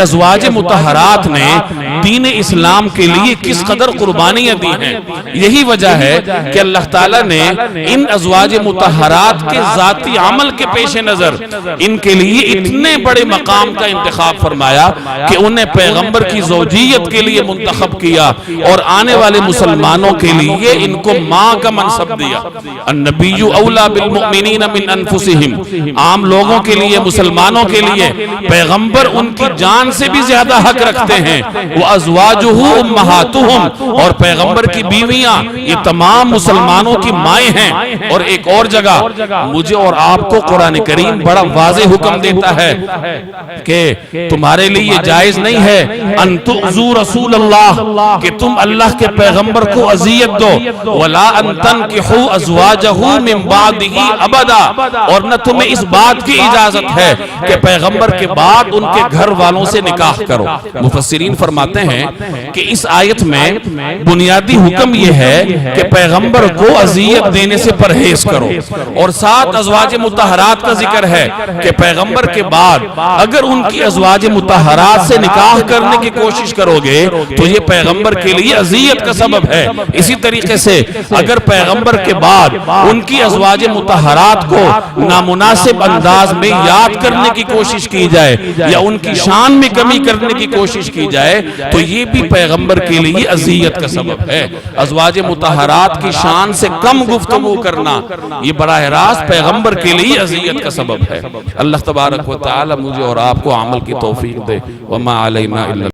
ازواج مطہرات نے دین اسلام کے لیے کس قدر قربانیاں دی ہیں۔ یہی وجہ ہے کہ اللہ تعالیٰ نے ان ازواج مطہرات کے ذاتی عمل کے پیش نظر ان کے لیے اتنے بڑے مقام کا انتخاب فرمایا کہ انہیں پیغمبر کی زوجیت کے لیے منتخب کیا اور آنے والے مسلمانوں کے لیے ان کو ماں کا منصب دیا۔ النبی اولا بالمؤمنین من انفسہم، عام لوگوں کے لیے، مسلمانوں کے لیے پیغمبر ان کی جان سے بھی زیادہ حق رکھتے ہیں۔ وَأَزْوَاجُهُ أُمَّهَاتُهُمْ، اور پیغمبر کی بیویاں یہ تمام مسلمانوں کی مائیں ہیں۔ اور ایک اور جگہ مجھے اور آپ کو قرآن کریم بڑا واضح حکم دیتا ہے کہ تمہارے لیے جائز نہیں ہے ان تؤذوا رسول اللہ، کہ تم اللہ کے پیغمبر کو اذیت دو، ولا ان تنکحوا ازواجہ من بعدہ ابدا، اور نہ تمہیں اس بات کی اجازت ہے کہ پیغمبر کے بعد ان کے گھر والوں سے نکاح کرو۔ مفسرین فرماتے ہیں کہ اس آیت میں بنیادی حکم یہ ہے کہ پیغمبر کو اذیت دینے سے پرہیز کرو، اور ساتھ ازواج مطہرات کا ذکر ہے کہ پیغمبر کے بعد اگر ان کی ازواج مطہرات سے نکاح کرنے کی کوشش کرو گے تو یہ پیغمبر کے لیے اذیت کا سبب ہے۔ اسی طریقے سے اگر پیغمبر کے بعد ان کی ازواج مطہرات کو نامناسب انداز میں یاد کرنے کی کوشش کی جائے یا ان کی شان میں کمی کرنے کی کوشش کی جائے تو یہ بھی پیغمبر کے لیے اذیت کا سبب ہے۔ ازواج مطہرات کی شان سے کم گفتگو کرنا یہ براہ راست پیغمبر کے لیے اذیت کا سبب ہے۔ اللہ تبارک و تعالی مجھے اور آپ کو عمل کی توفیق دے۔ وما علینا الا